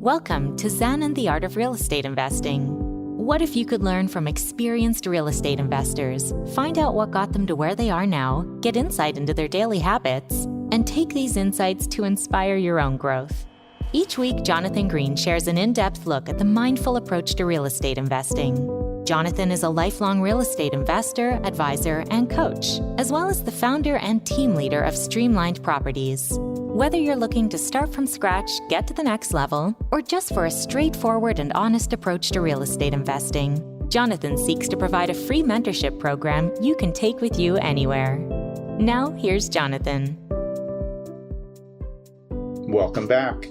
Welcome to Zen and the Art of Real Estate Investing. What if you could learn from experienced real estate investors, find out what got them to where they are now, get insight into their daily habits, and take these insights to inspire your own growth? Each week, Jonathan Green shares an in-depth look at the mindful approach to real estate investing. Jonathan is a lifelong real estate investor, advisor, and coach, as well as the founder and team leader of Streamlined Properties. Whether you're looking to start from scratch, get to the next level, or just for a straightforward and honest approach to real estate investing, Jonathan seeks to provide a free mentorship program you can take with you anywhere. Now, here's Jonathan. Welcome back.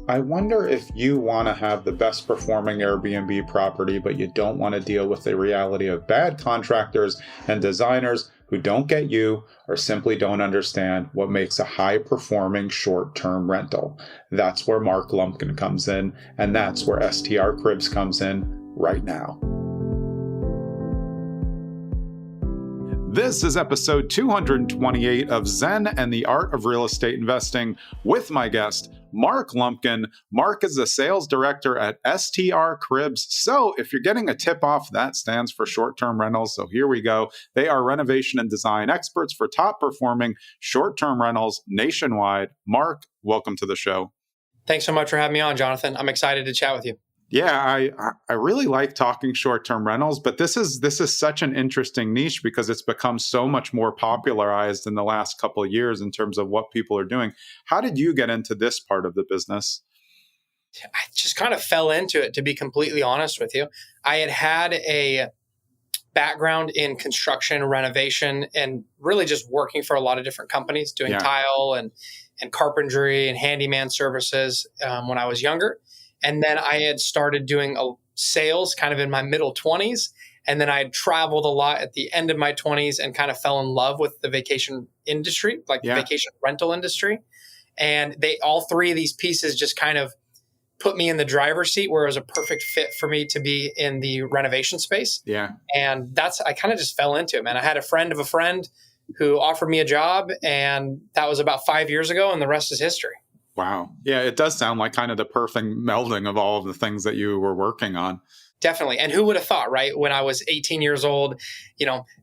I wonder if you want to have the best performing Airbnb property, but you don't want to deal with the reality of bad contractors and designers who don't get you or simply don't understand what makes a high-performing short-term rental. That's where Mark Lumpkin comes in, and that's where STR Cribs comes in right now. This is episode 228 of Zen and the Art of Real Estate Investing with my guest, Mark Lumpkin. Mark is the sales director at STR Cribs. So if you're getting a tip off, that stands for short-term rentals. So here we go. They are renovation and design experts for top performing short-term rentals nationwide. Mark, welcome to the show. Thanks so much for having me on, Jonathan. I'm excited to chat with you. Yeah, I really like talking short-term rentals, but this is such an interesting niche because it's become so much more popularized in the last couple of years in terms of what people are doing. How did you get into this part of the business? I just kind of fell into it, to be completely honest with you. I had a background in construction, renovation, and really just working for a lot of different companies, doing tile and carpentry and handyman services when I was younger. And then I had started doing sales kind of in my middle 20s. And then I had traveled a lot at the end of my 20s and kind of fell in love with the vacation industry, the vacation rental industry. And all three of these pieces just kind of put me in the driver's seat where it was a perfect fit for me to be in the renovation space. Yeah. And I kind of just fell into it, man. I had a friend of a friend who offered me a job, and that was about 5 years ago, and the rest is history. Wow. Yeah, it does sound like kind of the perfect melding of all of the things that you were working on. Definitely. And who would have thought, right? When I was 18 years old,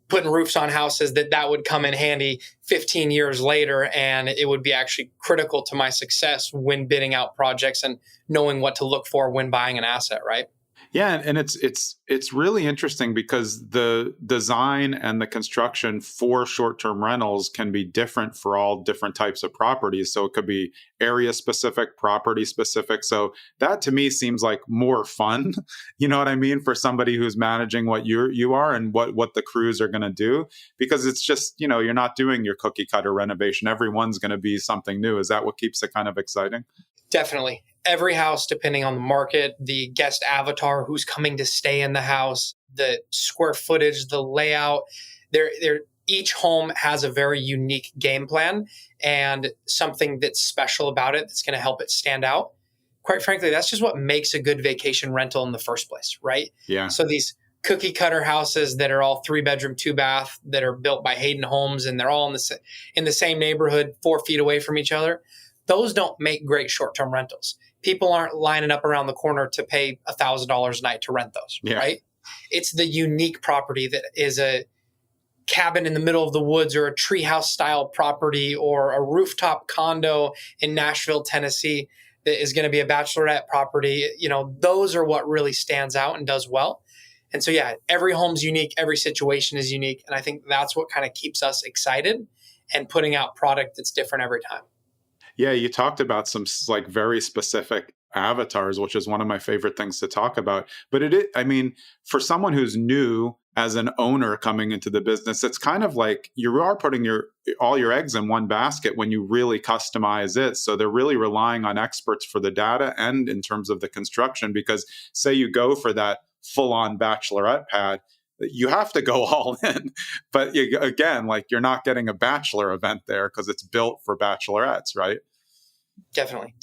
putting roofs on houses, that would come in handy 15 years later. And it would be actually critical to my success when bidding out projects and knowing what to look for when buying an asset, right? Yeah, and it's really interesting because the design and the construction for short-term rentals can be different for all different types of properties. So it could be area specific, property specific. So that to me seems like more fun, you know what I mean, for somebody who's managing what you are and what the crews are going to do, because it's just, you're not doing your cookie cutter renovation. Everyone's going to be something new. Is that what keeps it kind of exciting? Definitely. Every house, depending on the market, the guest avatar, who's coming to stay in the house, the square footage, the layout, each home has a very unique game plan and something that's special about it that's going to help it stand out. Quite frankly, that's just what makes a good vacation rental in the first place, right? Yeah. So these cookie cutter houses that are all 3-bedroom, 2-bath that are built by Hayden Homes, and they're all in the same neighborhood, 4 feet away from each other. Those don't make great short-term rentals. People aren't lining up around the corner to pay $1,000 a night to rent those, right? It's the unique property that is a cabin in the middle of the woods or a treehouse style property or a rooftop condo in Nashville, Tennessee that is going to be a bachelorette property. Those are what really stands out and does well. And so, every home's unique. Every situation is unique. And I think that's what kind of keeps us excited and putting out product that's different every time. Yeah, you talked about some very specific avatars, which is one of my favorite things to talk about. But for someone who's new as an owner coming into the business, it's kind of like you are putting all your eggs in one basket when you really customize it. So they're really relying on experts for the data and in terms of the construction, because say you go for that full-on bachelorette pad, you have to go all in. But you're not getting a bachelor event there because it's built for bachelorettes, right? Definitely.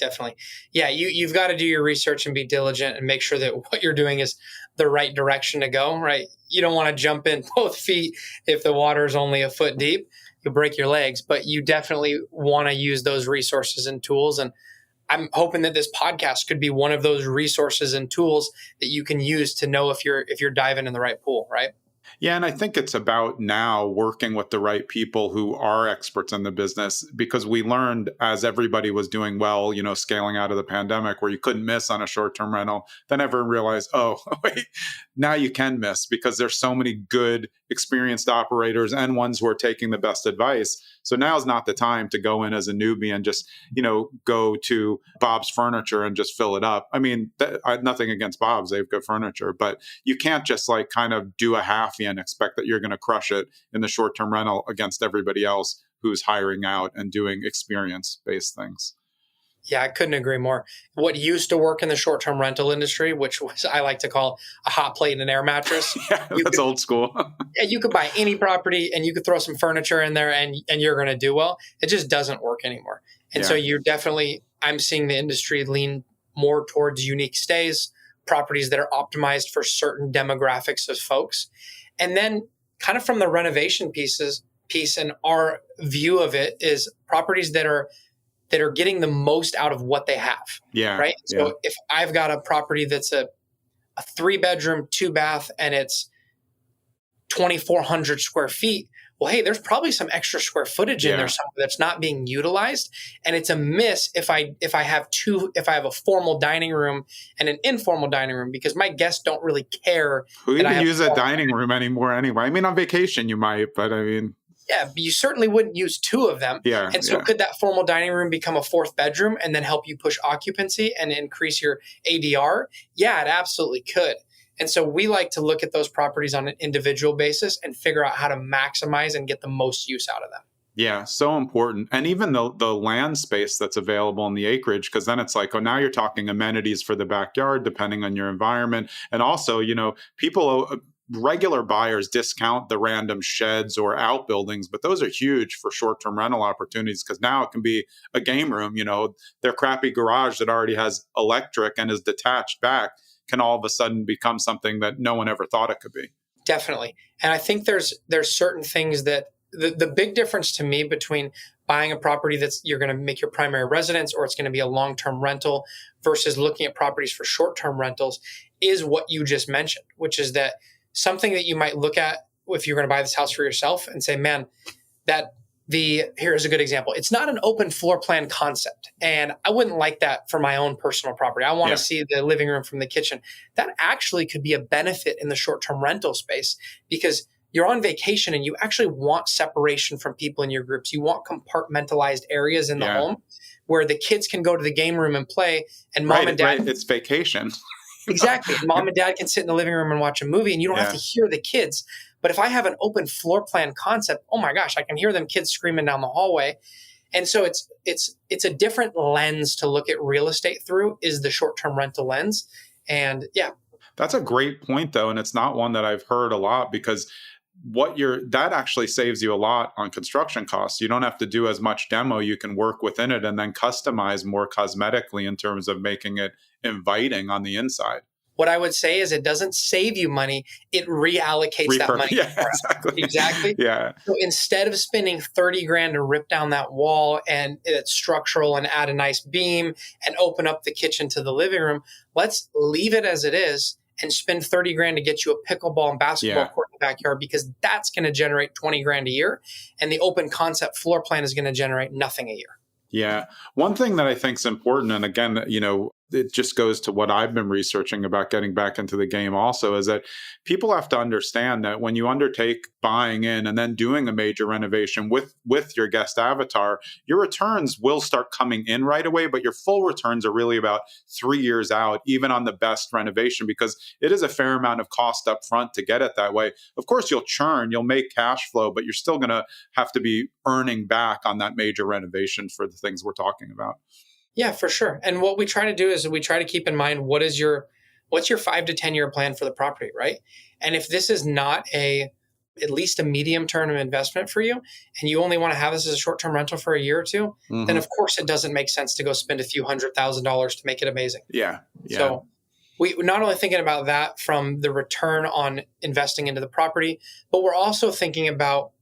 Yeah, you've got to do your research and be diligent and make sure that what you're doing is the right direction to go, right? You don't want to jump in both feet if the water is only a foot deep. You'll break your legs, but you definitely want to use those resources and tools. And I'm hoping that this podcast could be one of those resources and tools that you can use to know if you're diving in the right pool, right? Yeah, and I think it's about now working with the right people who are experts in the business, because we learned as everybody was doing well, scaling out of the pandemic, where you couldn't miss on a short-term rental. Then everyone realized, oh, wait, now you can miss, because there's so many good, experienced operators and ones who are taking the best advice. So now's not the time to go in as a newbie and just, go to Bob's Furniture and just fill it up. I mean, nothing against Bob's, they have good furniture, but you can't just like kind of do a half and expect that you're going to crush it in the short-term rental against everybody else who's hiring out and doing experience-based things. Yeah, I couldn't agree more. What used to work in the short-term rental industry, which was I like to call a hot plate and an air mattress. Yeah, that's old school. Yeah, you could buy any property and you could throw some furniture in there and you're going to do well. It just doesn't work anymore. And so I'm seeing the industry lean more towards unique stays, properties that are optimized for certain demographics of folks. And then kind of from the renovation piece and our view of it is properties that are getting the most out of what they have. Yeah. Right. So if I've got a property that's a 3-bedroom, 2-bath, and it's 2,400 square feet, well, hey, there's probably some extra square footage in there somewhere that's not being utilized. And it's a miss if I have a formal dining room and an informal dining room, because my guests don't really care. Who even use a dining room anymore anyway? I mean, on vacation you might, but I mean... Yeah, but you certainly wouldn't use 2 of them. Yeah. And so could that formal dining room become a 4th bedroom and then help you push occupancy and increase your ADR? Yeah, it absolutely could. And so we like to look at those properties on an individual basis and figure out how to maximize and get the most use out of them. Yeah, so important. And even the land space that's available in the acreage, because then it's like, oh, now you're talking amenities for the backyard, depending on your environment. And also, regular buyers discount the random sheds or outbuildings, but those are huge for short-term rental opportunities, because now it can be a game room. Their crappy garage that already has electric and is detached back can all of a sudden become something that no one ever thought it could be. Definitely. And I think there's certain things that the big difference to me between buying a property that's you're going to make your primary residence or it's going to be a long-term rental versus looking at properties for short-term rentals is what you just mentioned, which is that something that you might look at if you're going to buy this house for yourself and say, man, here's a good example. It's not an open floor plan concept. And I wouldn't like that for my own personal property. I want to see the living room from the kitchen. That actually could be a benefit in the short-term rental space, because you're on vacation and you actually want separation from people in your groups. You want compartmentalized areas in the home where the kids can go to the game room and play, and mom and dad. Right. It's vacation. Exactly. Mom and dad can sit in the living room and watch a movie, and you don't have to hear the kids. But if I have an open floor plan concept, oh my gosh, I can hear them kids screaming down the hallway. And so it's a different lens to look at real estate through, is the short-term rental lens. And that's a great point though. And it's not one that I've heard a lot, because that actually saves you a lot on construction costs. You don't have to do as much demo. You can work within it and then customize more cosmetically in terms of making it inviting on the inside. What I would say is it doesn't save you money. It reallocates that money. Yeah, exactly. Exactly. Yeah. So instead of spending $30,000 to rip down that wall and it's structural and add a nice beam and open up the kitchen to the living room, let's leave it as it is and spend $30,000 to get you a pickleball and basketball court in the backyard, because that's going to generate $20,000 a year. And the open concept floor plan is going to generate nothing a year. Yeah. One thing that I think is important, and again, it just goes to what I've been researching about getting back into the game also, is that people have to understand that when you undertake buying in and then doing a major renovation with your guest avatar, your returns will start coming in right away, but your full returns are really about 3 years out, even on the best renovation, because it is a fair amount of cost up front to get it that way. Of course, you'll churn, you'll make cash flow, but you're still going to have to be earning back on that major renovation for the things we're talking about. Yeah, for sure. And what we try to do is we try to keep in mind what's your 5 to 10 year plan for the property, right? And if this is not at least a medium term investment for you, and you only want to have this as a short term rental for a year or two, then of course it doesn't make sense to go spend a few $100,000 to make it amazing. Yeah. So we're not only thinking about that from the return on investing into the property, but we're also thinking about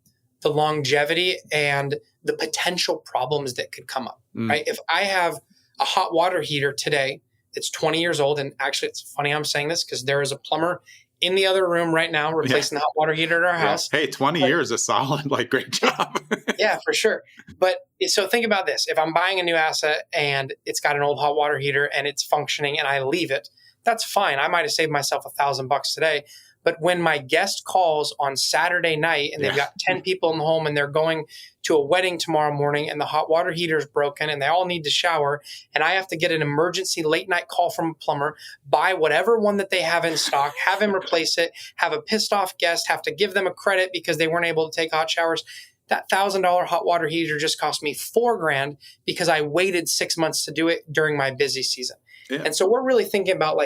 the longevity and the potential problems that could come up, right? If I have a hot water heater today, it's 20 years old. And actually, it's funny I'm saying this because there is a plumber in the other room right now replacing the hot water heater at our house. Hey, 20 years is solid. Like, great job. Yeah, for sure. But so think about this. If I'm buying a new asset and it's got an old hot water heater and it's functioning and I leave it, that's fine. I might have saved myself $1,000 today. But when my guest calls on Saturday night and they've got 10 people in the home and they're going to a wedding tomorrow morning and the hot water heater is broken and they all need to shower and I have to get an emergency late night call from a plumber, buy whatever one that they have in stock, have him replace it, have a pissed off guest, have to give them a credit because they weren't able to take hot showers. That $1,000 hot water heater just cost me $4,000 because I waited 6 months to do it during my busy season. Yeah. And so we're really thinking about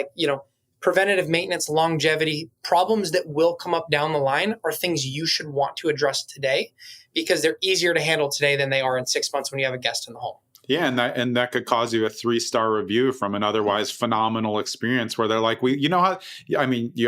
preventative maintenance, longevity, problems that will come up down the line are things you should want to address today because they're easier to handle today than they are in 6 months when you have a guest in the home. Yeah, and that could cause you a 3-star review from an otherwise phenomenal experience where they're like, you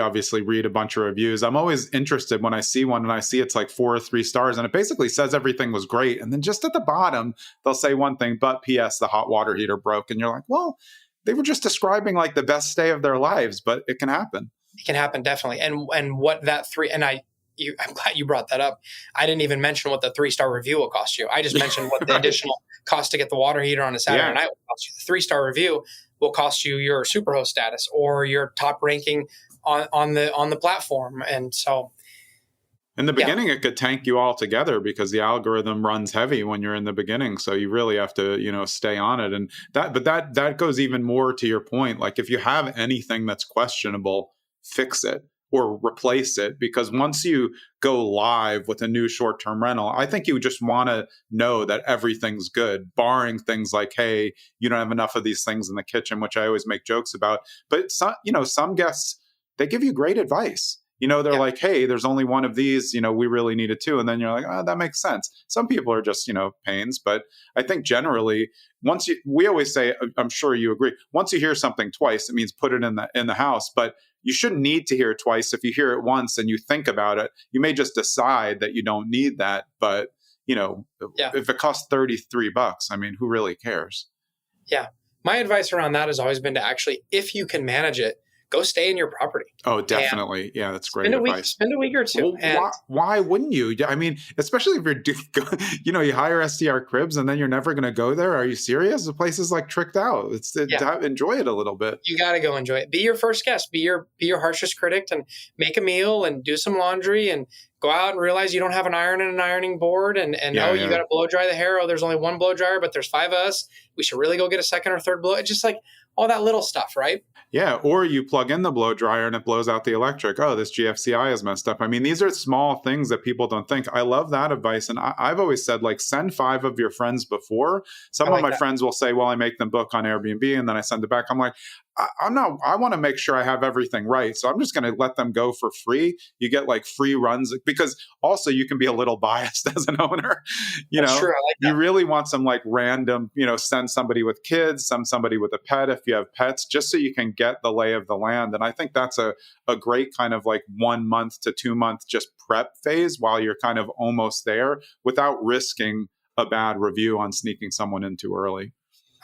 obviously read a bunch of reviews. I'm always interested when I see one and I see it's like 4 or 3 stars and it basically says everything was great. And then just at the bottom, they'll say one thing, but P.S. the hot water heater broke. And you're like, well, they were just describing like the best day of their lives, but it can happen. It can happen, definitely. And what that I'm glad you brought that up. I didn't even mention what the 3-star review will cost you. I just mentioned what the additional cost to get the water heater on a Saturday night will cost you. The 3-star review will cost you your Superhost status or your top ranking on the platform. And so in the beginning, it could tank you altogether because the algorithm runs heavy when you're in the beginning. So you really have to, stay on it. And that goes even more to your point. Like if you have anything that's questionable, fix it or replace it. Because once you go live with a new short-term rental, I think you just want to know that everything's good, barring things like, hey, you don't have enough of these things in the kitchen, which I always make jokes about. But some guests, they give you great advice. They're like, hey, there's only one of these, we really needed 2. And then you're like, oh, that makes sense. Some people are just, pains. But I think generally, we always say, I'm sure you agree, once you hear something twice, it means put it in the house. But you shouldn't need to hear it twice. If you hear it once and you think about it, you may just decide that you don't need that. But, if it costs $33, I mean, who really cares? Yeah. My advice around that has always been to actually, if you can manage it, go stay in your property. Oh, definitely. Yeah, that's great advice. Spend a week or two. Well, why wouldn't you? I mean, especially if you're you hire STR Cribs and then you're never going to go there. Are you serious? The place is like tricked out. Enjoy it a little bit. You got to go enjoy it. Be your first guest. Be your harshest critic and make a meal and do some laundry and go out and realize you don't have an iron and an ironing board you got to blow dry the hair. Oh, there's only one blow dryer, but there's 5 of us. We should really go get a second or third blow. It's just like all that little stuff, right? Yeah, or you plug in the blow dryer and it blows out the electric. Oh, this GFCI is messed up. I mean, these are small things that people don't think. I love that advice. And I've always said, send 5 of your friends before. Some of my friends will say, well, I make them book on Airbnb and then I send it back. I'm like, I want to make sure I have everything right. So I'm just going to let them go for free. You get free runs because also you can be a little biased as an owner. That's true. I like that. You really want some random, send somebody with kids, somebody with a pet if you have pets, just so you can get the lay of the land. And I think that's a great kind of 1 month to 2 month just prep phase while you're kind of almost there without risking a bad review on sneaking someone in too early.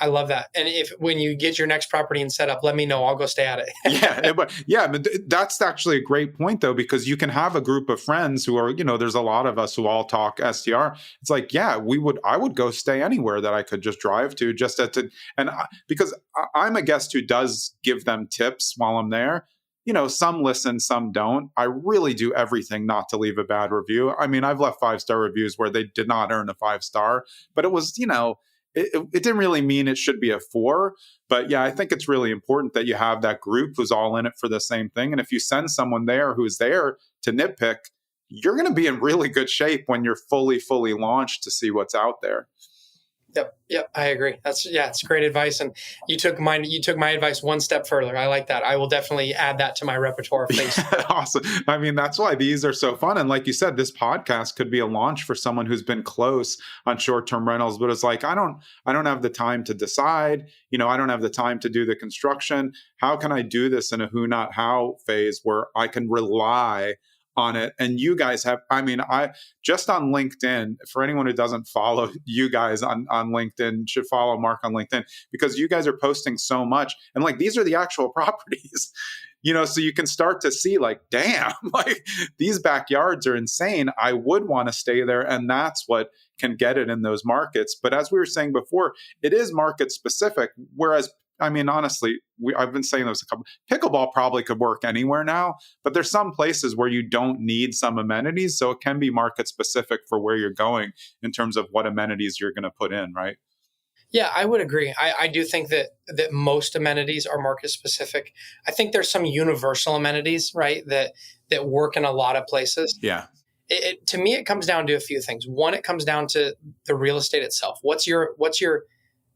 I love that. And when you get your next property and set up, let me know. I'll go stay at it. but that's actually a great point though, because you can have a group of friends who are, there's a lot of us who all talk STR. It's like, I would go stay anywhere that I could just drive to because I'm a guest who does give them tips while I'm there. Some listen, some don't. I really do everything not to leave a bad review. I mean, I've left 5-star reviews where they did not earn a 5-star, but it was, it didn't really mean it should be a 4, but I think it's really important that you have that group who's all in it for the same thing. And if you send someone there who's there to nitpick, you're going to be in really good shape when you're fully launched to see what's out there. Yep. I agree. It's great advice. And you took my advice one step further. I like that. I will definitely add that to my repertoire of things. Awesome. I mean, that's why these are so fun. And like you said, this podcast could be a launch for someone who's been close on short-term rentals, but it's like, I don't have the time to decide, I don't have the time to do the construction. How can I do this in a who, not how phase where I can rely on it. And you guys have, I mean, I just on LinkedIn, for anyone who doesn't follow you guys on LinkedIn, should follow Mark on LinkedIn, because you guys are posting so much. And like, these are the actual properties, so you can start to see like, damn, like these backyards are insane. I would want to stay there. And that's what can get it in those markets. But as we were saying before, it is market specific. Whereas, I mean, honestly, I've been saying this a couple. Pickleball probably could work anywhere now, but there's some places where you don't need some amenities, so it can be market specific for where you're going in terms of what amenities you're going to put in, right? Yeah, I would agree. I do think that most amenities are market specific. I think there's some universal amenities, right, that work in a lot of places. Yeah. To me, it comes down to a few things. One, it comes down to the real estate itself. What's your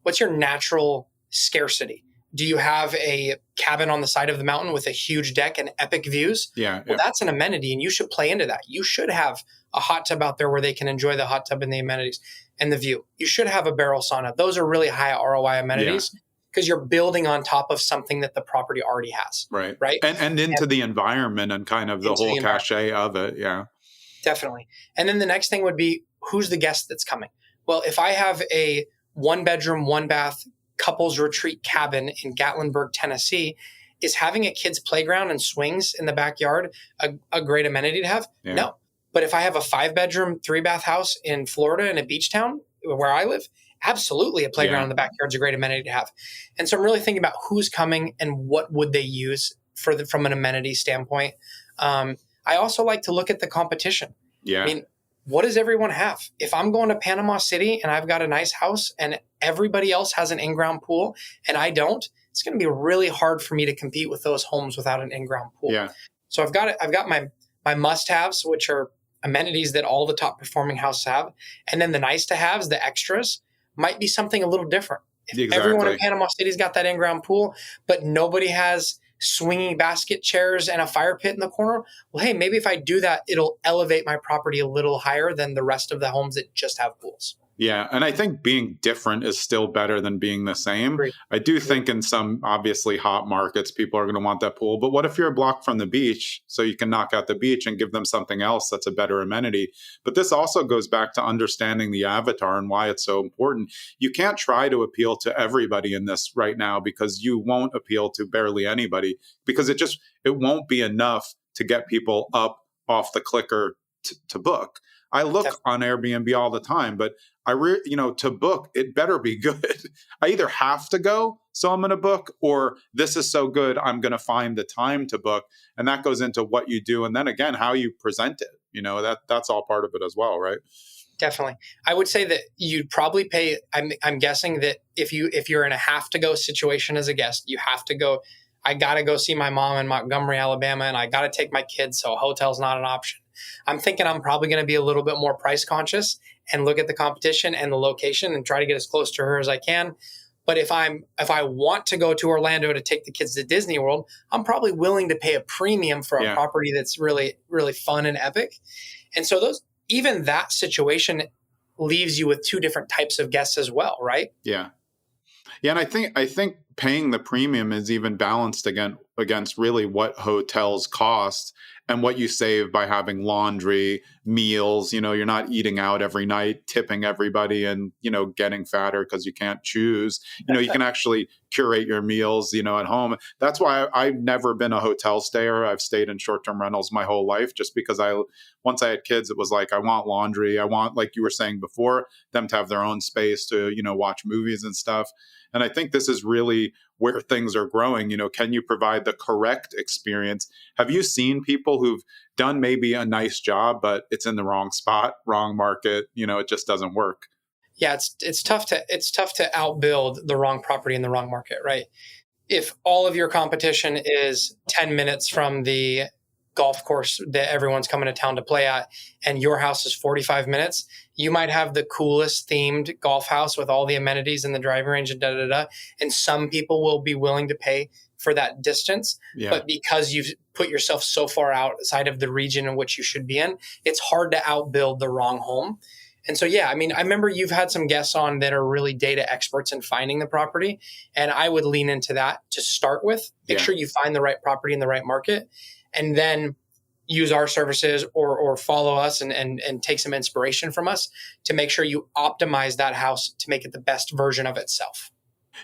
natural scarcity? Do you have a cabin on the side of the mountain with a huge deck and epic views? Yeah. Well, that's an amenity, and you should play into that. You should have a hot tub out there where they can enjoy the hot tub and the amenities and the view. You should have a barrel sauna. Those are really high ROI amenities because you're building on top of something that the property already has. Right. Right. And into the environment and kind of the whole cachet of it. Yeah. Definitely. And then the next thing would be, who's the guest that's coming? Well, if I have a 1-bedroom, 1-bath couples retreat cabin in Gatlinburg, Tennessee, is having a kid's playground and swings in the backyard a great amenity to have? Yeah. No. But if I have a 5-bedroom, 3-bath house in Florida in a beach town where I live, absolutely a playground in the backyard is a great amenity to have. And so I'm really thinking about who's coming and what would they use from an amenity standpoint. I also like to look at the competition. Yeah. I mean, what does everyone have? If I'm going to Panama City and I've got a nice house and everybody else has an in-ground pool and I don't, it's going to be really hard for me to compete with those homes without an in-ground pool. Yeah. So I've got my must-haves, which are amenities that all the top performing houses have. And then the nice-to-haves, the extras, might be something a little different. If everyone in Panama City's got that in-ground pool, but nobody has swinging basket chairs and a fire pit in the corner, well, hey, maybe if I do that, it'll elevate my property a little higher than the rest of the homes that just have pools. Yeah. And I think being different is still better than being the same. Great. I do think in some obviously hot markets, people are going to want that pool. But what if you're a block from the beach so you can knock out the beach and give them something else that's a better amenity? But this also goes back to understanding the avatar and why it's so important. You can't try to appeal to everybody in this right now because you won't appeal to barely anybody, because it won't be enough to get people up off the clicker to book. I look on Airbnb all the time, but to book, it better be good. I either have to go, so I'm going to book, or this is so good, I'm going to find the time to book. And that goes into what you do. And then again, how you present it, that's all part of it as well, right? Definitely. I would say that you'd probably pay. I'm guessing that if you're in a have to go situation as a guest, you have to go. I got to go see my mom in Montgomery, Alabama, and I got to take my kids. So a hotel's not an option. I'm thinking I'm probably going to be a little bit more price conscious and look at the competition and the location and try to get as close to her as I can. But if I want to go to Orlando to take the kids to Disney World, I'm probably willing to pay a premium for a property that's really, really fun and epic. And so even that situation leaves you with two different types of guests as well, right? Yeah. Yeah, and I think paying the premium is even balanced against really what hotels cost and what you save by having laundry, meals. You're not eating out every night, tipping everybody and, getting fatter because you can't choose. You can actually curate your meals, at home. That's why I've never been a hotel stayer. I've stayed in short-term rentals my whole life just because once I had kids, it was like, I want laundry. I want, like you were saying before, them to have their own space to, watch movies and stuff. And I think this is really where things are growing. Can you provide the correct experience? Have you seen people who've done maybe a nice job, but it's in the wrong spot, wrong market? It just doesn't work. Yeah, it's tough to outbuild the wrong property in the wrong market, right? If all of your competition is 10 minutes from the golf course that everyone's coming to town to play at, and your house is 45 minutes, you might have the coolest themed golf house with all the amenities and the driving range and and some people will be willing to pay for that distance. Yeah. But because you've put yourself so far outside of the region in which you should be in, it's hard to outbuild the wrong home. And so, I remember you've had some guests on that are really data experts in finding the property. And I would lean into that to start with. Make sure you find the right property in the right market. And then, use our services or follow us and take some inspiration from us to make sure you optimize that house to make it the best version of itself.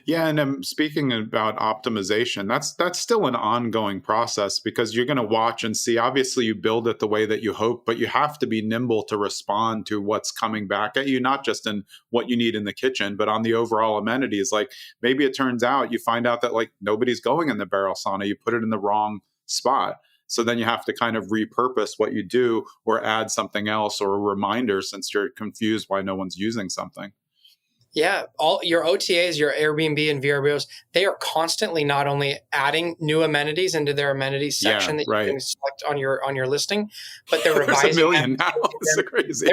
Yeah, and speaking about optimization, that's still an ongoing process because you're going to watch and see. Obviously, you build it the way that you hope, but you have to be nimble to respond to what's coming back at you, not just in what you need in the kitchen, but on the overall amenities. Like maybe it turns out you find out that like nobody's going in the barrel sauna, you put it in the wrong spot. So then you have to kind of repurpose what you do or add something else or a reminder since you're confused why no one's using something. Yeah, all your OTAs, your Airbnb and VRBOs, they are constantly not only adding new amenities into their amenities section that you can select on your listing, but they're revising. There's a million now. It's crazy.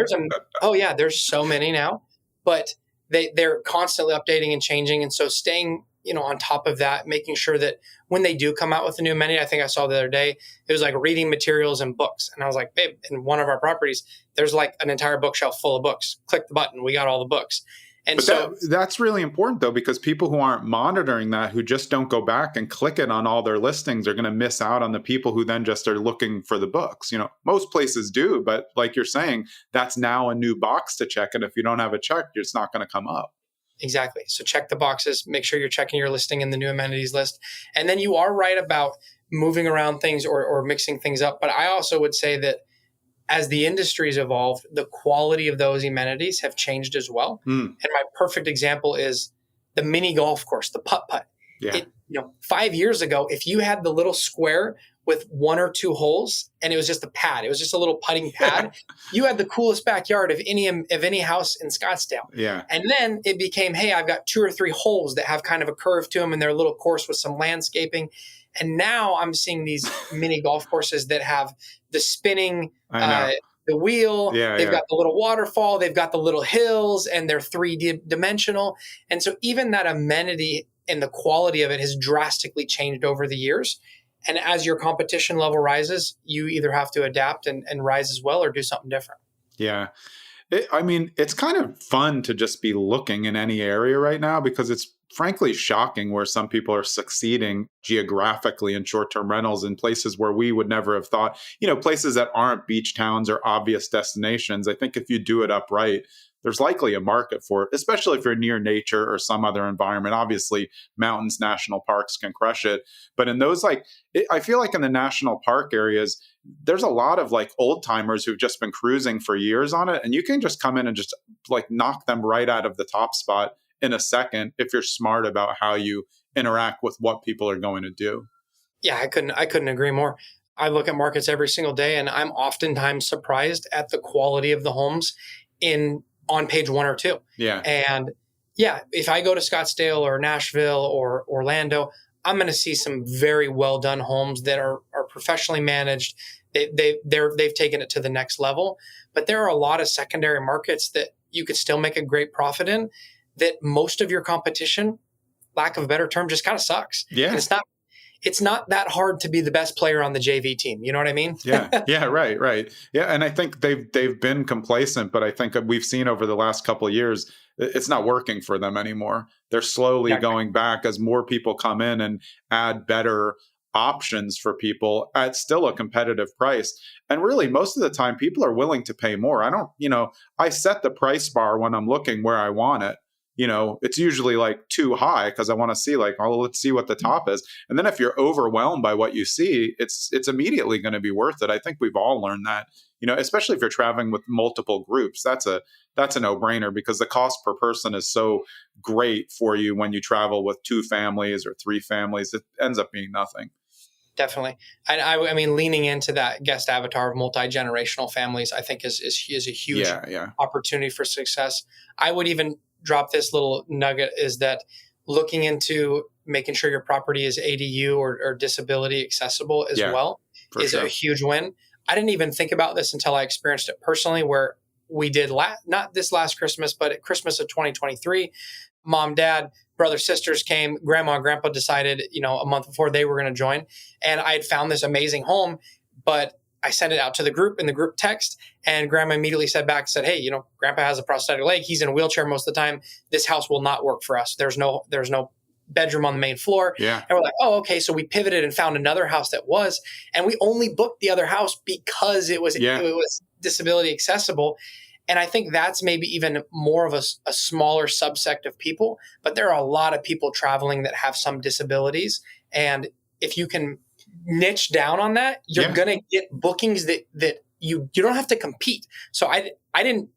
There's so many now, but they're constantly updating and changing, and so staying on top of that, making sure that when they do come out with a new amenity, I think I saw the other day, it was like reading materials and books, and I was like, babe, in one of our properties, there's like an entire bookshelf full of books. Click the button, we got all the books. And but that's really important, though, because people who aren't monitoring that, who just don't go back and click it on all their listings, are going to miss out on the people who then just are looking for the books. Most places do, but like you're saying, that's now a new box to check. And if you don't have it checked, it's not going to come up. Exactly. So check the boxes, make sure you're checking your listing in the new amenities list. And then you are right about moving around things or mixing things up. But I also would say that as the industry's evolved, the quality of those amenities have changed as well. And my perfect example is the mini golf course, the putt-putt. Yeah. 5 years ago, if you had the little square with one or two holes and it was just a pad, it was just a little putting pad, you had the coolest backyard of any house in Scottsdale. Yeah. And then it became, hey, I've got 2 or 3 holes that have kind of a curve to them and they're a little course with some landscaping. And now I'm seeing these mini golf courses that have the spinning, the wheel. They've got the little waterfall. They've got the little hills, and they're 3D-dimensional. And so even that amenity and the quality of it has drastically changed over the years. And as your competition level rises, you either have to adapt and rise as well or do something different. Yeah. It's kind of fun to just be looking in any area right now because it's frankly shocking where some people are succeeding geographically in short-term rentals in places where we would never have thought, places that aren't beach towns or obvious destinations. I think if you do it upright, there's likely a market for it, especially if you're near nature or some other environment. Obviously, mountains, national parks can crush it. But in those, I feel like in the national park areas, there's a lot of old timers who've just been cruising for years on it. And you can just come in and just knock them right out of the top spot in a second if you're smart about how you interact with what people are going to do. Yeah, I couldn't agree more. I look at markets every single day, and I'm oftentimes surprised at the quality of the homes on page 1 or 2. Yeah. And if I go to Scottsdale or Nashville or Orlando, I'm going to see some very well done homes that are professionally managed. They've taken it to the next level. But there are a lot of secondary markets that you could still make a great profit in that most of your competition, lack of a better term, just kind of sucks. Yeah. And it's not that hard to be the best player on the JV team. You know what I mean? Yeah, right. Yeah, and I think they've been complacent, but I think we've seen over the last couple of years, it's not working for them anymore. They're slowly going back as more people come in and add better options for people at still a competitive price. And really, most of the time, people are willing to pay more. I set the price bar when I'm looking where I want it. It's usually too high because I want to see let's see what the top is. And then if you're overwhelmed by what you see, it's immediately going to be worth it. I think we've all learned that, especially if you're traveling with multiple groups, that's a no-brainer because the cost per person is so great for you when you travel with 2 families or 3 families. It ends up being nothing. Definitely. And I mean, leaning into that guest avatar of multi-generational families, I think is a huge opportunity for success. I would even drop this little nugget is that looking into making sure your property is ADU or disability accessible as well is a huge win. I didn't even think about this until I experienced it personally, where we did not this last Christmas, but at Christmas of 2023, mom, dad, brother, sisters came, grandma and grandpa decided, a month before they were going to join. And I had found this amazing home, but I sent it out to the group in the group text, and grandma immediately said back, said, hey, grandpa has a prosthetic leg. He's in a wheelchair most of the time. This house will not work for us. There's no bedroom on the main floor. Yeah. And we're like, oh, okay. So we pivoted and found another house that was, and we only booked the other house because it was disability accessible. And I think that's maybe even more of a smaller subsect of people, but there are a lot of people traveling that have some disabilities. And if you can niche down on that, you're going to get bookings that you don't have to compete. So I didn't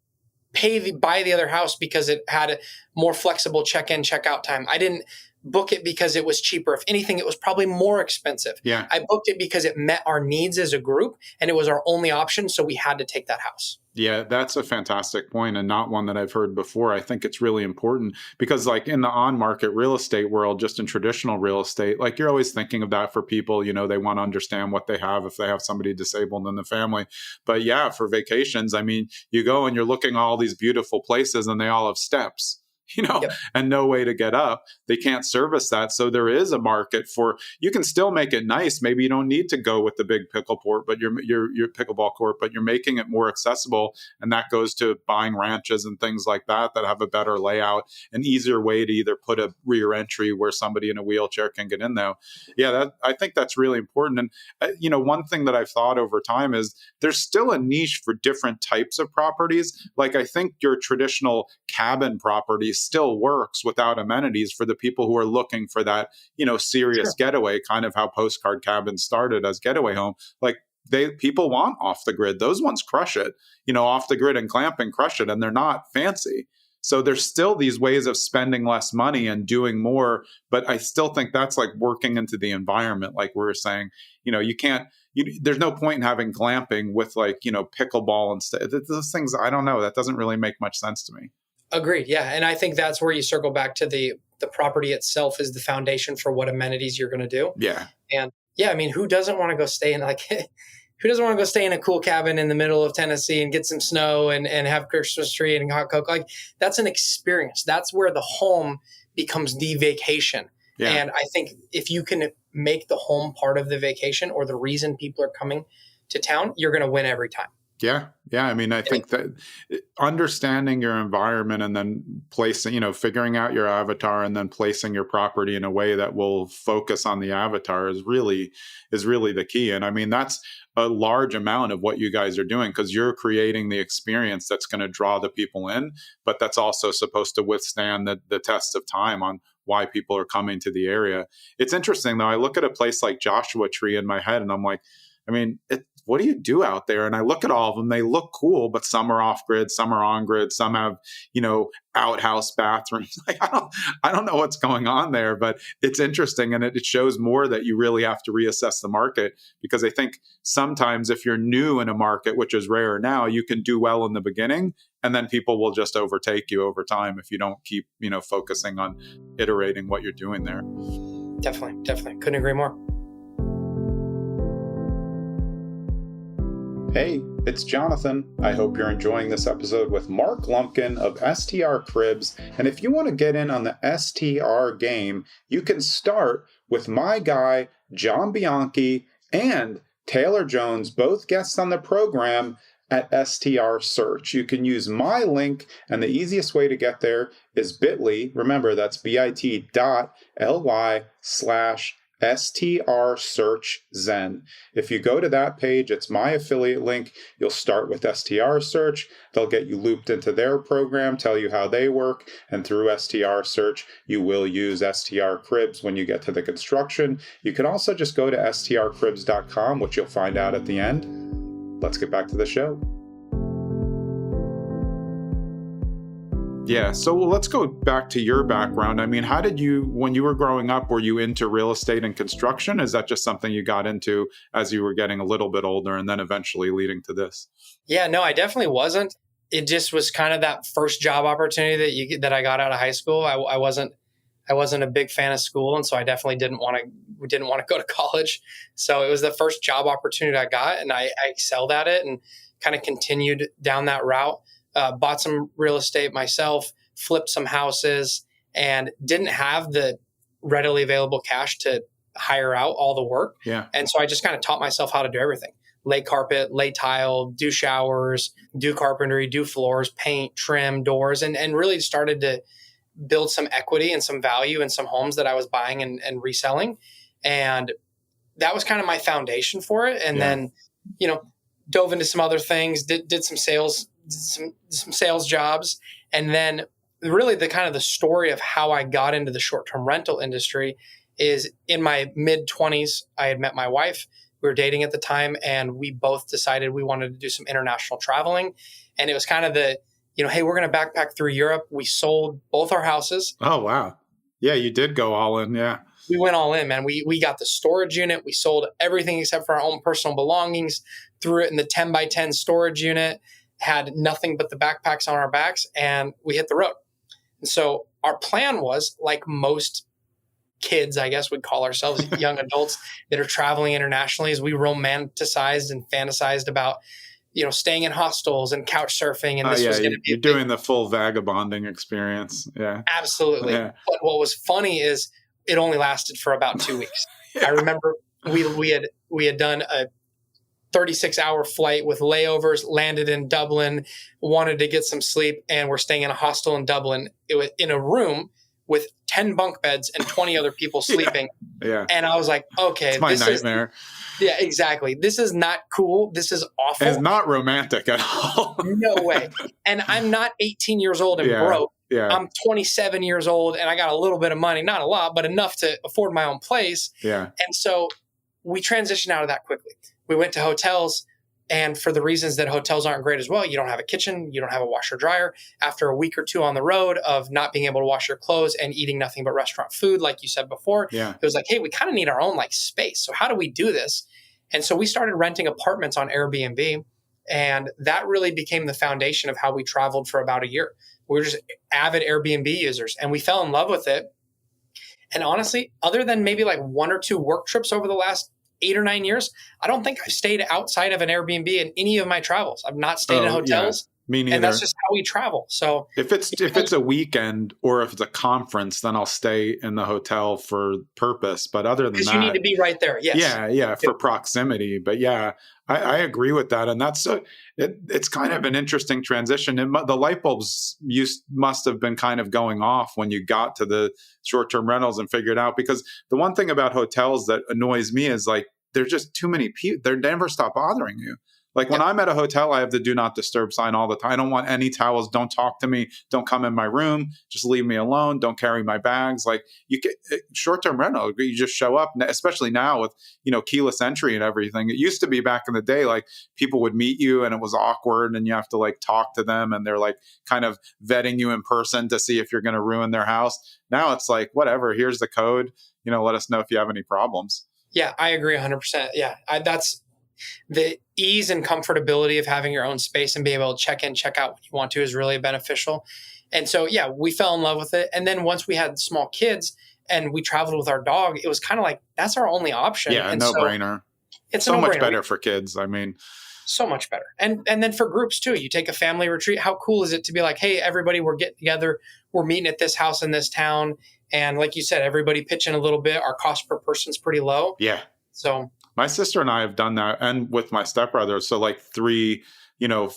buy the other house because it had a more flexible check-in, check-out time. I didn't book it because it was cheaper. If anything, it was probably more expensive. Yeah. I booked it because it met our needs as a group and it was our only option. So we had to take that house. Yeah, that's a fantastic point and not one that I've heard before. I think it's really important because like in the on-market real estate world, just in traditional real estate, like you're always thinking of that for people, they want to understand what they have if they have somebody disabled in the family. But yeah, for vacations, I mean, you go and you're looking at all these beautiful places and they all have steps. And no way to get up. They can't service that. So there is a market for, you can still make it nice. Maybe you don't need to go with the big pickleball court, but you're making it more accessible. And that goes to buying ranches and things like that have a better layout, an easier way to either put a rear entry where somebody in a wheelchair can get in there. Yeah, I think that's really important. And, one thing that I've thought over time is there's still a niche for different types of properties. Like I think your traditional cabin property still works without amenities for the people who are looking for that, serious getaway, kind of how postcard cabins started as getaway home. Like people want off the grid. Those ones crush it, off the grid and glamping crush it, and they're not fancy. So there's still these ways of spending less money and doing more, but I still think that's like working into the environment. Like we were saying, there's no point in having glamping with like, pickleball and stuff. Those things, I don't know. That doesn't really make much sense to me. Agreed. Yeah. And I think that's where you circle back to the property itself is the foundation for what amenities you're going to do. Yeah. And I mean, who doesn't want to go stay in who doesn't want to go stay in a cool cabin in the middle of Tennessee and get some snow and have Christmas tree and hot cocoa? Like that's an experience. That's where the home becomes the vacation. Yeah. And I think if you can make the home part of the vacation or the reason people are coming to town, you're going to win every time. Yeah. Yeah. I mean, I think that understanding your environment and then placing, figuring out your avatar and then placing your property in a way that will focus on the avatar is really the key. And I mean, that's a large amount of what you guys are doing because you're creating the experience that's going to draw the people in, but that's also supposed to withstand the test of time on why people are coming to the area. It's interesting though. I look at a place like Joshua Tree in my head and I'm like, I mean, what do you do out there? And I look at all of them, they look cool, but some are off grid, some are on grid, some have, outhouse bathrooms. Like, I don't know what's going on there, but it's interesting. And it shows more that you really have to reassess the market because I think sometimes if you're new in a market, which is rare now, you can do well in the beginning and then people will just overtake you over time if you don't keep, focusing on iterating what you're doing there. Definitely. Couldn't agree more. Hey, it's Jonathan. I hope you're enjoying this episode with Mark Lumpkin of STR Cribs. And if you want to get in on the STR game, you can start with my guy, John Bianchi, and Taylor Jones, both guests on the program at STR Search. You can use my link, and the easiest way to get there is bit.ly. Remember, that's bit.ly/STR Search Zen. If you go to that page, it's my affiliate link. You'll start with STR Search. They'll get you looped into their program, tell you how they work, and through STR Search, you will use STR Cribs when you get to the construction. You can also just go to strcribs.com, which you'll find out at the end. Let's get back to the show. Yeah. So let's go back to your background. I mean, how did when you were growing up, were you into real estate and construction? Is that just something you got into as you were getting a little bit older and then eventually leading to this? Yeah, no, I definitely wasn't. It just was kind of that first job opportunity that I got out of high school. I wasn't a big fan of school. And so I definitely didn't want to go to college. So it was the first job opportunity I got and I excelled at it and kind of continued down that route. Bought some real estate myself, flipped some houses, and didn't have the readily available cash to hire out all the work. Yeah. And so I just kind of taught myself how to do everything. Lay carpet, lay tile, do showers, do carpentry, do floors, paint, trim, doors, and really started to build some equity and some value in some homes that I was buying and reselling. And that was kind of my foundation for it. And then, dove into some other things, did some sales, some sales jobs. And then really the kind of the story of how I got into the short-term rental industry is in my mid-20s, I had met my wife. We were dating at the time, and we both decided we wanted to do some international traveling. And it was kind of the, hey, we're going to backpack through Europe. We sold both our houses. Oh, wow. Yeah, you did go all in. Yeah. We went all in, man. We got the storage unit. We sold everything except for our own personal belongings, threw it in the 10 by 10 storage unit, had nothing but the backpacks on our backs, and we hit the road. And so our plan was, like most kids, I guess we'd call ourselves, young adults that are traveling internationally, is we romanticized and fantasized about, staying in hostels and couch surfing. And this was going to be doing the full vagabonding experience. Yeah, absolutely. Yeah. But what was funny is it only lasted for about 2 weeks. I remember we had done a 36-hour flight with layovers, landed in Dublin, wanted to get some sleep, and we're staying in a hostel in Dublin. It was in a room with 10 bunk beds and 20 other people sleeping. Yeah. And I was like, okay, it's my nightmare. Yeah, exactly. This is not cool. This is awful. It's not romantic at all. No way. And I'm not 18 years old and broke. Yeah. I'm 27 years old and I got a little bit of money, not a lot, but enough to afford my own place. Yeah. And so we transitioned out of that quickly. We went to hotels, and for the reasons that hotels aren't great as well, you don't have a kitchen, you don't have a washer dryer. After a week or two on the road of not being able to wash your clothes and eating nothing but restaurant food, like you said before, it was like, hey, we kind of need our own space. So how do we do this? And so we started renting apartments on Airbnb, and that really became the foundation of how we traveled for about a year. We were just avid Airbnb users, and we fell in love with it. And honestly, other than maybe one or two work trips over the last 8 or 9 years, I don't think I've stayed outside of an Airbnb in any of my travels. I've not stayed in hotels. Me neither. And that's just how we travel. So if it's a weekend or if it's a conference, then I'll stay in the hotel for purpose. But other than that, because you need to be right there. Yes. Yeah, for proximity. But yeah, I agree with that, and that's it's kind of an interesting transition. The light bulbs must have been kind of going off when you got to the short-term rentals and figured out, because the one thing about hotels that annoys me is there's just too many people. They never stop bothering you. When I'm at a hotel, I have the do not disturb sign all the time. I don't want any towels. Don't talk to me. Don't come in my room. Just leave me alone. Don't carry my bags. You get short-term rental. You just show up, especially now with, keyless entry and everything. It used to be back in the day, people would meet you and it was awkward and you have to talk to them and they're kind of vetting you in person to see if you're going to ruin their house. Now it's whatever, here's the code, let us know if you have any problems. Yeah, I agree 100%. Yeah. That's the ease and comfortability of having your own space and being able to check in, check out when you want to is really beneficial. And so, yeah, we fell in love with it. And then once we had small kids and we traveled with our dog, it was kind of that's our only option. Yeah, and no-brainer. It's so a no-brainer. Much better for kids. I mean, so much better. And then for groups too, you take a family retreat. How cool is it to be hey, everybody, we're getting together. We're meeting at this house in this town. And like you said, everybody pitch in a little bit. Our cost per person is pretty low. Yeah. So my sister and I have done that, and with my stepbrother. So 3,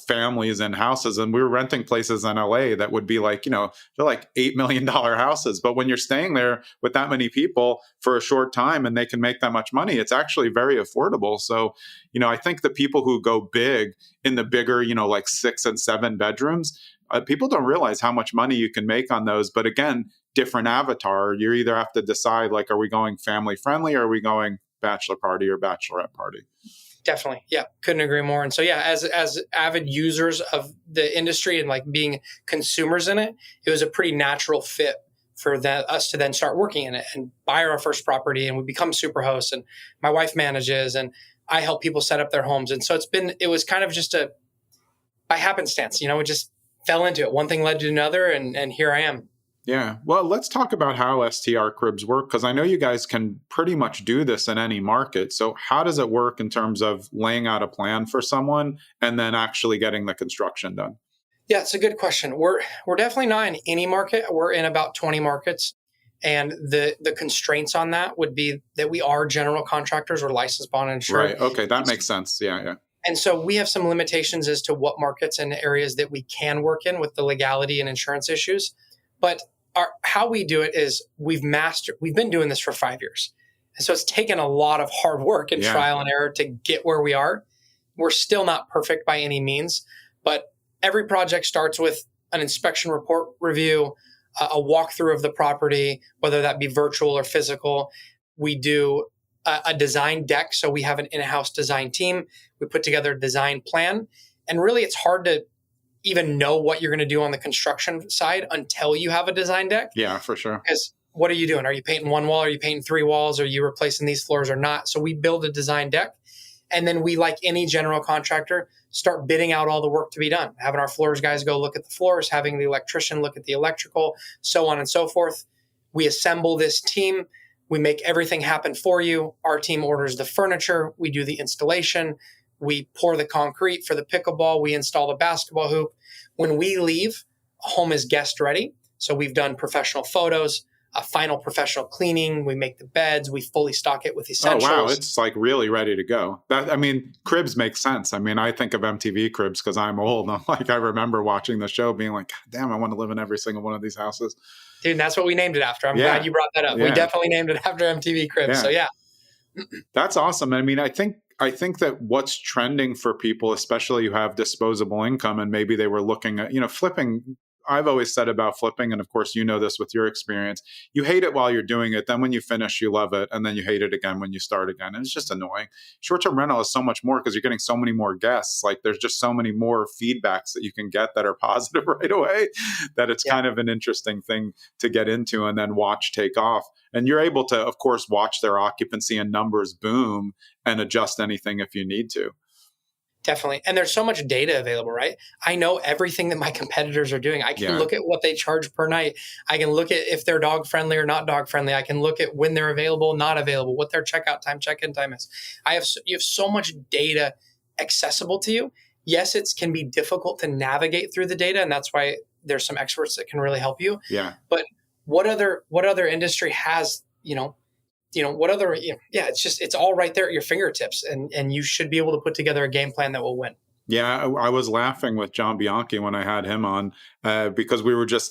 families in houses, and we were renting places in LA that would be they're $8 million houses. But when you're staying there with that many people for a short time and they can make that much money, it's actually very affordable. So, I think the people who go big in the bigger, 6 and 7 bedrooms, people don't realize how much money you can make on those. But again, different avatar. You either have to decide, are we going family friendly or are we going bachelor party or bachelorette party? Definitely. Yeah. Couldn't agree more. And so, yeah, as avid users of the industry and being consumers in it, it was a pretty natural fit for us to then start working in it and buy our first property. And we become super hosts, and my wife manages and I help people set up their homes. And so it was kind of just by happenstance, it just fell into it. One thing led to another, and here I am. Yeah. Well, let's talk about how STR Cribs work, because I know you guys can pretty much do this in any market. So how does it work in terms of laying out a plan for someone and then actually getting the construction done? Yeah, it's a good question. We're definitely not in any market. We're in about 20 markets. And the constraints on that would be that we are general contractors or licensed, bond, and insured. Right. Okay. That makes sense. Yeah. And so we have some limitations as to what markets and areas that we can work in with the legality and insurance issues. But how we do it is we've been doing this for 5 years. And so it's taken a lot of hard work and trial and error to get where we are. We're still not perfect by any means, but every project starts with an inspection report review, a walkthrough of the property, whether that be virtual or physical. We do a design deck. So we have an in-house design team. We put together a design plan. And really, it's hard to even know what you're going to do on the construction side until you have a design deck. Yeah, for sure. Because what are you doing? Are you painting one wall? Are you painting 3 walls? Are you replacing these floors or not? So we build a design deck. And then we, like any general contractor, start bidding out all the work to be done, having our floors guys go look at the floors, having the electrician look at the electrical, so on and so forth. We assemble this team. We make everything happen for you. Our team orders the furniture. We do the installation. We pour the concrete for the pickleball. We install the basketball hoop. When we leave, a home is guest ready. So we've done professional photos, a final professional cleaning. We make the beds. We fully stock it with essentials. Oh, wow. It's like really ready to go. Cribs makes sense. I mean, I think of MTV Cribs because I'm old. I remember watching the show being like, God damn, I want to live in every single one of these houses. Dude, and that's what we named it after. I'm glad you brought that up. Yeah. We definitely named it after MTV Cribs. So yeah. That's awesome. I mean, I think that what's trending for people, especially who have disposable income and maybe they were looking at, flipping. I've always said about flipping, and of course, you know this with your experience, you hate it while you're doing it. Then when you finish, you love it. And then you hate it again when you start again. And it's just annoying. Short-term rental is so much more because you're getting so many more guests. Like there's just so many more feedbacks that you can get that are positive right away that it's kind of an interesting thing to get into and then watch take off. And you're able to, of course, watch their occupancy and numbers boom and adjust anything if you need to. Definitely. And there's so much data available, right? I know everything that my competitors are doing. I can look at what they charge per night. I can look at if they're dog friendly or not dog friendly. I can look at when they're available, not available, what their checkout time, check-in time is. You have so much data accessible to you. Yes, it can be difficult to navigate through the data. And that's why there's some experts that can really help you. Yeah. But what other industry has, it's all right there at your fingertips, and you should be able to put together a game plan that will win. Yeah, I was laughing with John Bianchi when I had him on because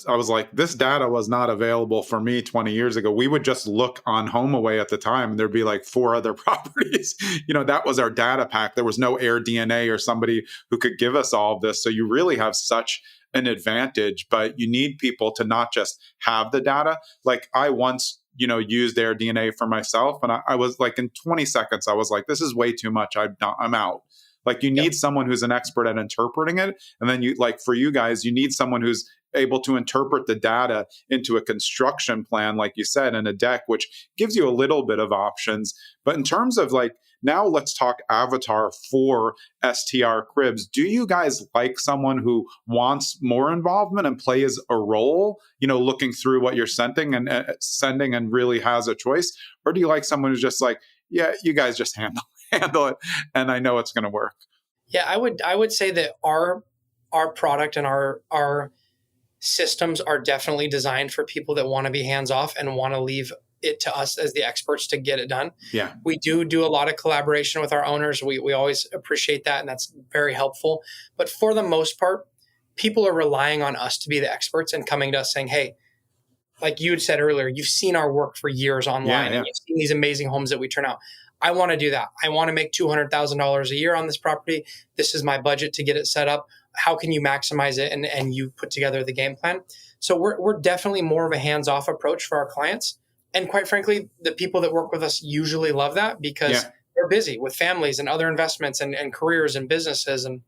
I was like, this data was not available for me 20 years ago. We would just look on HomeAway at the time and there'd be like 4 other properties. That was our data pack. There was no AirDNA or somebody who could give us all of this. So you really have such an advantage, but you need people to not just have the data. Like I once used AirDNA for myself. And I was like, in 20 seconds, I was like, this is way too much. I'm out. Like you need someone who's an expert at interpreting it. And then for you guys, you need someone who's able to interpret the data into a construction plan, like you said, and a deck, which gives you a little bit of options. But in terms of now let's talk avatar for STR Cribs. Do you guys like someone who wants more involvement and plays a role, looking through what you're sending and really has a choice? Or do you like someone who's just like, yeah, you guys just handle it and I know it's going to work? Yeah, I would say that our product and our systems are definitely designed for people that want to be hands off and want to leave it to us as the experts to get it done. Yeah. We do a lot of collaboration with our owners. We always appreciate that, and that's very helpful. But for the most part, people are relying on us to be the experts and coming to us saying, hey, like you had said earlier, you've seen our work for years online and you've seen these amazing homes that we turn out. I want to do that. I want to make $200,000 a year on this property. This is my budget to get it set up. How can you maximize it? And you put together the game plan. So we're definitely more of a hands-off approach for our clients. And quite frankly, the people that work with us usually love that because they're busy with families and other investments and careers and businesses. And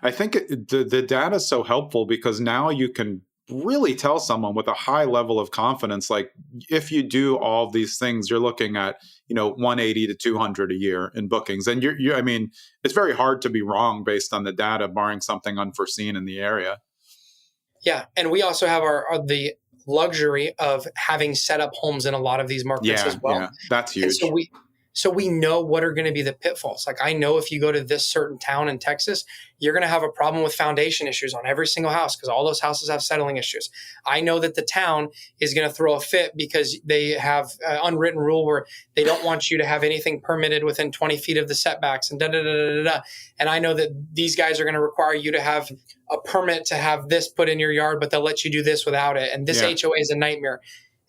I think the data is so helpful because now you can really tell someone with a high level of confidence, like if you do all these things, you're looking at, 180 to 200 a year in bookings. And it's very hard to be wrong based on the data, barring something unforeseen in the area. Yeah. And we also have the luxury of having set up homes in a lot of these markets as well. Yeah, that's huge. And So we know what are going to be the pitfalls. Like I know if you go to this certain town in Texas, you're going to have a problem with foundation issues on every single house because all those houses have settling issues. I know that the town is going to throw a fit because they have an unwritten rule where they don't want you to have anything permitted within 20 feet of the setbacks and da da da da da. And I know that these guys are going to require you to have a permit to have this put in your yard, but they'll let you do this without it. And this HOA is a nightmare.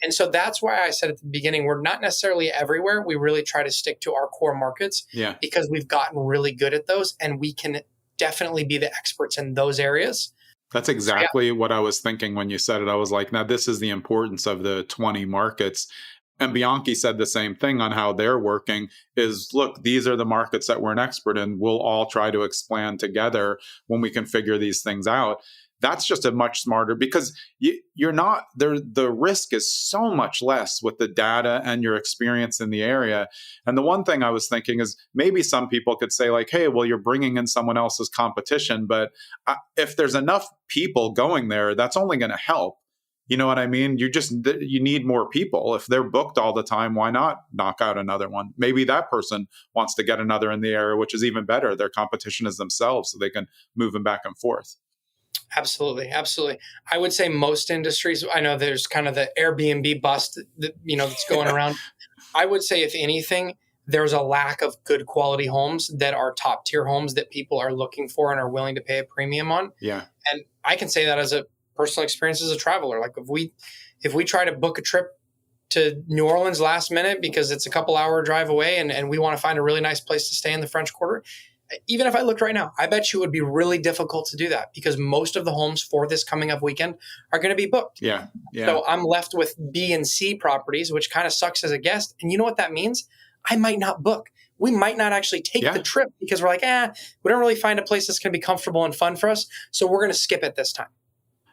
And so that's why I said at the beginning, we're not necessarily everywhere. We really try to stick to our core markets because we've gotten really good at those and we can definitely be the experts in those areas. That's exactly what I was thinking when you said it. I was like, now this is the importance of the 20 markets. And Bianchi said the same thing on how they're working is, look, these are the markets that we're an expert in. We'll all try to expand together when we can figure these things out. That's just a much smarter because you're not there. The risk is so much less with the data and your experience in the area. And the one thing I was thinking is maybe some people could say like, hey, well, you're bringing in someone else's competition. But if there's enough people going there, that's only going to help. You know what I mean? You need more people. If they're booked all the time, why not knock out another one? Maybe that person wants to get another in the area, which is even better. Their competition is themselves, so they can move them back and forth. Absolutely. Absolutely. I would say most industries, I know there's kind of the Airbnb bust that, that's going around. I would say if anything, there's a lack of good quality homes that are top tier homes that people are looking for and are willing to pay a premium on. Yeah. And I can say that as a personal experience as a traveler. Like if we try to book a trip to New Orleans last minute because it's a couple hour drive away and we want to find a really nice place to stay in the French Quarter, even if I looked right now, I bet you it would be really difficult to do that because most of the homes for this coming up weekend are going to be booked. Yeah. So I'm left with B and C properties, which kind of sucks as a guest. And you know what that means? I might not book. We might not actually take the trip because we're like, we don't really find a place that's going to be comfortable and fun for us. So we're going to skip it this time.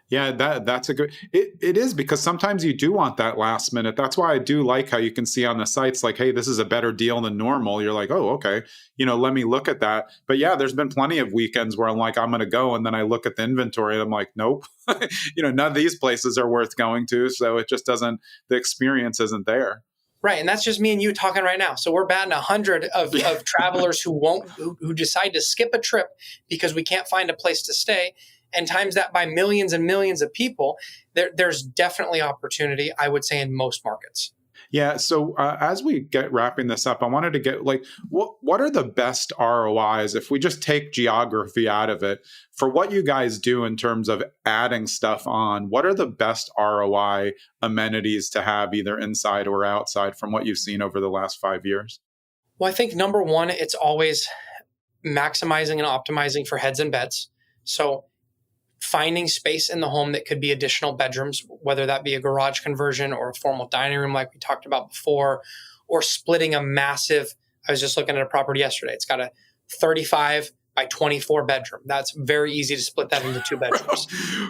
Yeah, that's a good, it is because sometimes you do want that last minute. That's why I do like how you can see on the sites like, hey, this is a better deal than normal. You're like, oh, okay, let me look at that. But yeah, there's been plenty of weekends where I'm like, I'm going to go. And then I look at the inventory and I'm like, nope, none of these places are worth going to. So it just doesn't, the experience isn't there. Right. And that's just me and you talking right now. So we're batting 100 of travelers who decide to skip a trip because we can't find a place to stay. And times that by millions and millions of people, there's definitely opportunity, I would say, in most markets. Yeah. So as we get wrapping this up, I wanted to get like, what are the best ROIs if we just take geography out of it for what you guys do in terms of adding stuff on? What are the best ROI amenities to have either inside or outside from what you've seen over the last 5 years? Well, I think number one, it's always maximizing and optimizing for heads and beds. So finding space in the home that could be additional bedrooms, whether that be a garage conversion or a formal dining room like we talked about before, or splitting a massive, I was just looking at a property yesterday. It's got a 35 by 24 bedroom. That's very easy to split that into 2 bedrooms.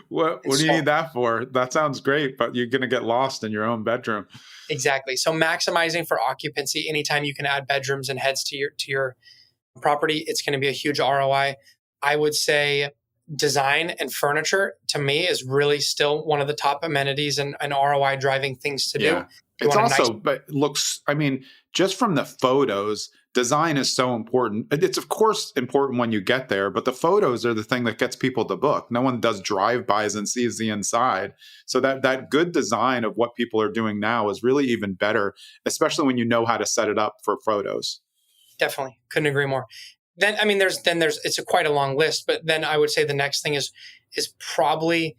What do you need that for? That sounds great, but you're going to get lost in your own bedroom. Exactly. So maximizing for occupancy, anytime you can add bedrooms and heads to your property, it's going to be a huge ROI. I would say design and furniture to me is really still one of the top amenities and ROI driving things to do. It's also, but looks, I mean, just from the photos, design is so important. It's of course important when you get there, but the photos are the thing that gets people to book. No one does drive-bys and sees the inside. So that good design of what people are doing now is really even better, especially when you know how to set it up for photos. Definitely. Couldn't agree more. Then it's quite a long list, but then I would say the next thing is probably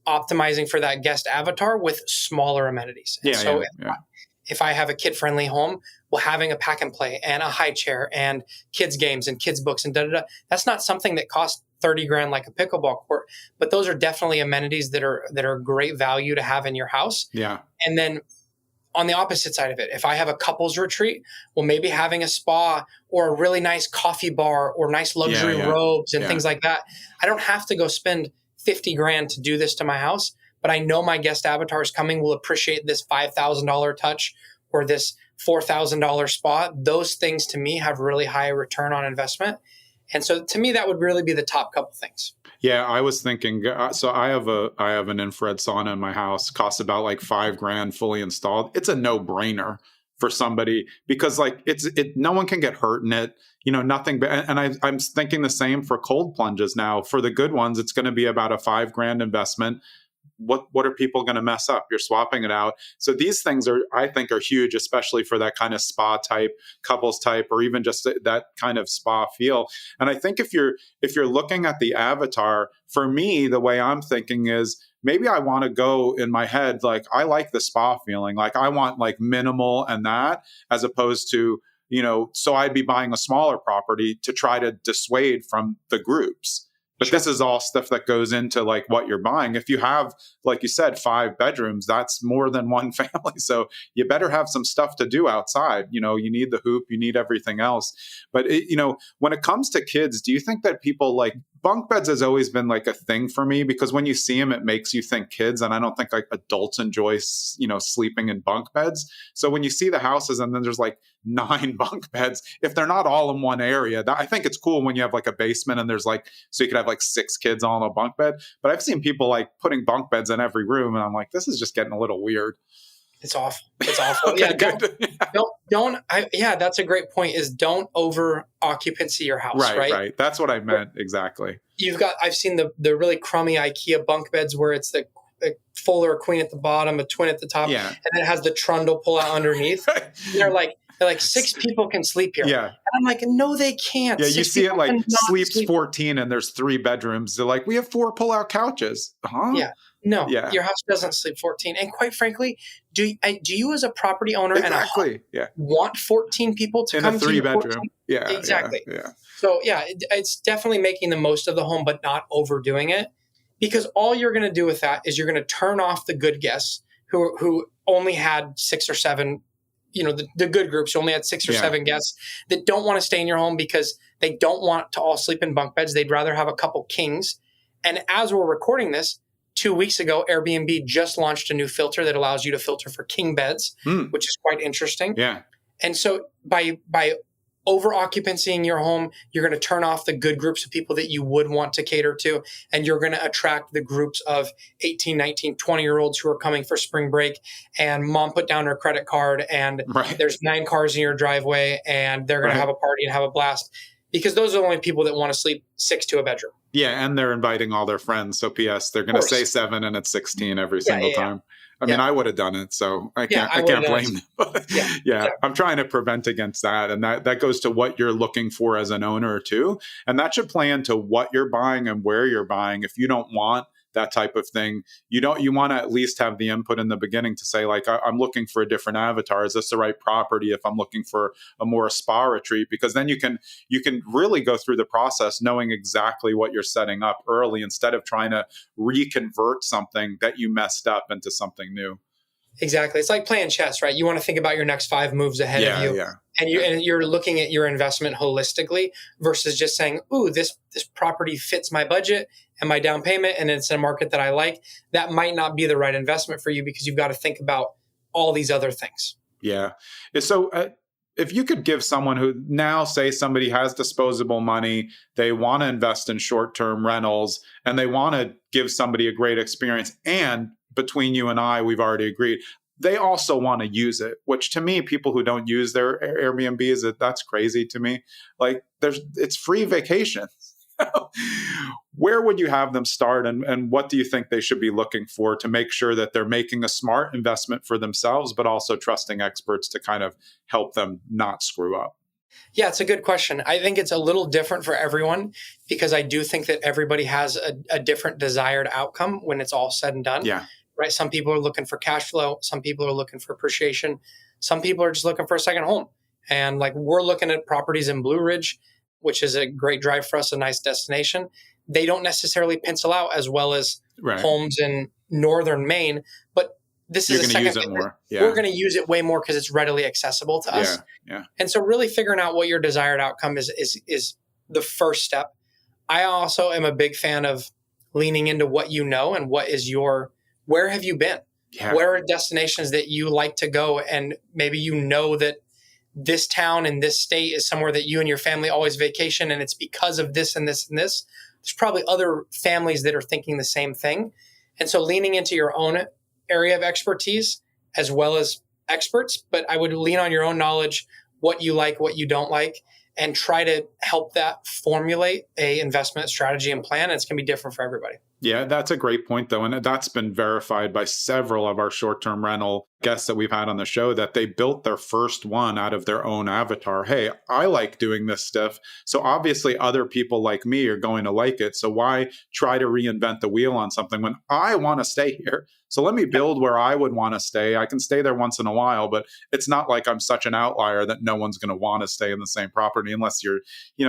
optimizing for that guest avatar with smaller amenities. If I have a kid-friendly home, well, having a pack and play and a high chair and kids games and kids books and that's not something that costs $30,000 like a pickleball court, but those are definitely amenities that are great value to have in your house. Yeah. And then on the opposite side of it, if I have a couples retreat, well, maybe having a spa or a really nice coffee bar or nice luxury robes and things like that. I don't have to go spend $50,000 to do this to my house, but I know my guest avatars coming will appreciate this $5,000 touch or this $4,000 spa. Those things to me have really high return on investment. And so to me, that would really be the top couple things. Yeah, I was thinking, so I have an infrared sauna in my house, costs about like $5,000 fully installed. It's a no-brainer for somebody, because like no one can get hurt in it, nothing. And I'm thinking the same for cold plunges now. For the good ones, it's going to be about a $5,000 investment. What are people going to mess up? You're swapping it out. So these things I think are huge, especially for that kind of spa type, couples type, or even just that kind of spa feel. And I think if you're looking at the avatar, for me, the way I'm thinking is maybe I want to go in my head, like I like the spa feeling, like I want like minimal and that, as opposed to, so I'd be buying a smaller property to try to dissuade from the groups. But this is all stuff that goes into like what you're buying. If you have, like you said, 5 bedrooms, that's more than one family. So you better have some stuff to do outside. You need the hoop, you need everything else. But when it comes to kids, do you think that people like bunk beds has always been like a thing for me, because when you see them, it makes you think kids. And I don't think like adults enjoy, sleeping in bunk beds. So when you see the houses and then there's like 9 bunk beds, if they're not all in one area, I think it's cool when you have like a basement and there's like, so you could have like 6 kids all in a bunk bed. But I've seen people like putting bunk beds in every room. And I'm like, this is just getting a little weird. It's awful. It's awful. Okay, Yeah, that's a great point, is don't over occupancy your house, right? Right. That's what I meant. Exactly. I've seen the really crummy IKEA bunk beds where it's the full or a queen at the bottom, a twin at the top, and then it has the trundle pull out underneath. They're like 6 people can sleep here. Yeah. And I'm like, no, they can't. Yeah, you see it like sleeps 14 and there's 3 bedrooms. They're like, we have 4 pull-out couches. Huh? Yeah. No, your house doesn't sleep 14. And quite frankly, do you as a property owner want 14 people to come to your 3-bedroom? 14? Yeah, exactly. Yeah. So it's definitely making the most of the home, but not overdoing it, because all you're going to do with that is you're going to turn off the good guests who only had 6 or 7. The good groups only had 6 or 7 guests that don't want to stay in your home because they don't want to all sleep in bunk beds. They'd rather have a couple kings. And as we're recording this, 2 weeks ago, Airbnb just launched a new filter that allows you to filter for king beds, which is quite interesting. Yeah. And so by over occupancying your home, you're going to turn off the good groups of people that you would want to cater to. And you're going to attract the groups of 18, 19, 20-year-olds who are coming for spring break, and mom put down her credit card and there's 9 cars in your driveway and they're going to have a party and have a blast, because those are the only people that want to sleep 6 to a bedroom. Yeah. And they're inviting all their friends. So P.S., they're going to say 7 and it's 16 every single time. I mean, I would have done it, so I can't blame them. I'm trying to prevent against that. And that goes to what you're looking for as an owner too. And that should play into what you're buying and where you're buying. If you don't want that type of thing, you want to at least have the input in the beginning to say, like, I'm looking for a different avatar. Is this the right property if I'm looking for a more spa retreat? Because then you can really go through the process knowing exactly what you're setting up early, instead of trying to reconvert something that you messed up into something new. Exactly. It's like playing chess, right? You want to think about your next 5 moves ahead of you. Yeah. And you're looking at your investment holistically versus just saying, ooh, this property fits my budget and my down payment, and it's in a market that I like. That might not be the right investment for you, because you've got to think about all these other things. Yeah. So if you could give someone who now, say somebody has disposable money, they want to invest in short-term rentals, and they want to give somebody a great experience, and between you and I, we've already agreed, they also want to use it, which to me, people who don't use their Airbnbs, that's crazy to me. Like it's free vacation. Where would you have them start, and what do you think they should be looking for to make sure that they're making a smart investment for themselves, but also trusting experts to kind of help them not screw up? Yeah, it's a good question. I think it's a little different for everyone, because I do think that everybody has a different desired outcome when it's all said and done. Yeah. Right. Some people are looking for cash flow. Some people are looking for appreciation. Some people are just looking for a second home. And like, we're looking at properties in Blue Ridge, which is a great drive for us, a nice destination. They don't necessarily pencil out as well as homes in northern Maine, but this is a second. Use it more. Yeah. We're going to use it way more because it's readily accessible to us. Yeah. And so really figuring out what your desired outcome is the first step. I also am a big fan of leaning into what you know and what is where have you been? Yeah. Where are destinations that you like to go? And maybe you know that this town in this state is somewhere that you and your family always vacation, and it's because of this and this and this. There's probably other families that are thinking the same thing. And so leaning into your own area of expertise, as well as experts, but I would lean on your own knowledge, what you like, what you don't like, and try to help that formulate a investment strategy and plan. And it's going to be different for everybody. Yeah, that's a great point, though. And that's been verified by several of our short-term rental guests that we've had on the show, that they built their first one out of their own avatar. Hey, I like doing this stuff. So obviously other people like me are going to like it. So why try to reinvent the wheel on something when I want to stay here? So let me build where I would want to stay. I can stay there once in a while, but it's not like I'm such an outlier that no one's going to want to stay in the same property unless you're,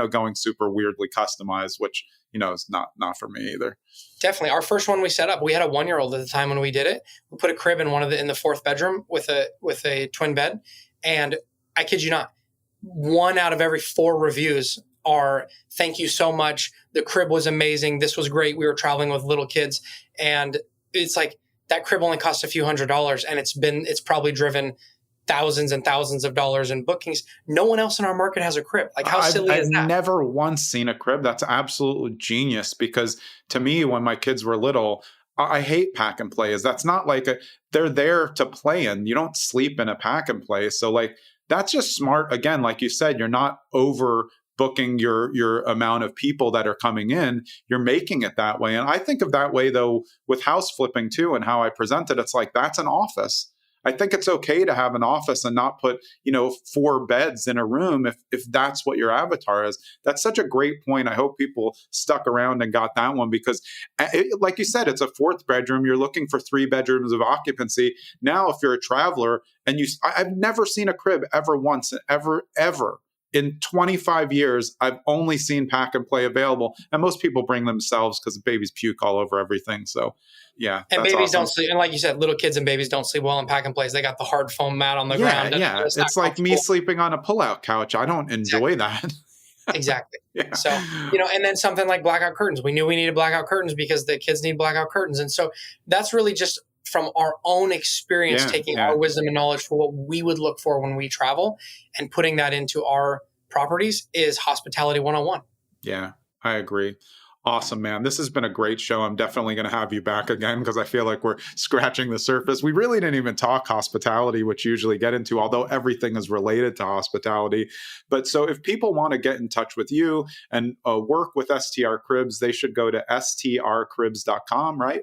going super weirdly customized, which, is not for me either. Definitely. Our first one we set up, we had a 1-year-old at the time when we did it. We put a crib in in the fourth bedroom with a twin bed. And I kid you not, 1 out of every 4 reviews are, thank you so much. The crib was amazing. This was great. We were traveling with little kids. And it's like, that crib only cost a few $100s, and it's probably driven thousands and thousands of dollars in bookings. No one else in our market has a crib. Like, how silly is that? I've never once seen a crib. That's absolutely genius, because to me, when my kids were little, I hate pack and plays. That's not like they're there to play in. You don't sleep in a pack and play. So like, that's just smart. Again, like you said, you're not over booking your amount of people that are coming in. You're making it that way. And I think of that way though with house flipping too, and how I present it. It's like, that's an office. I think it's okay to have an office and not put, 4 beds in a room if that's what your avatar is. That's such a great point. I hope people stuck around and got that one, because like you said, it's a 4th bedroom. You're looking for 3 bedrooms of occupancy. Now, if you're a traveler and I've never seen a crib ever once, ever. In 25 years, I've only seen pack and play available. And most people bring themselves because babies puke all over everything. So, yeah. And babies don't sleep. And like you said, little kids and babies don't sleep well in pack and plays. They got the hard foam mat on the ground. Yeah. It's like me sleeping on a pullout couch. I don't enjoy that. Exactly. Yeah. So, and then something like blackout curtains. We knew we needed blackout curtains because the kids need blackout curtains. And so that's really just from our own experience, taking our wisdom and knowledge for what we would look for when we travel and putting that into our properties is hospitality 101. Yeah, I agree. Awesome, man. This has been a great show. I'm definitely going to have you back again because I feel like we're scratching the surface. We really didn't even talk hospitality, which you usually get into, although everything is related to hospitality. But so if people want to get in touch with you and work with STR Cribs, they should go to strcribs.com, right?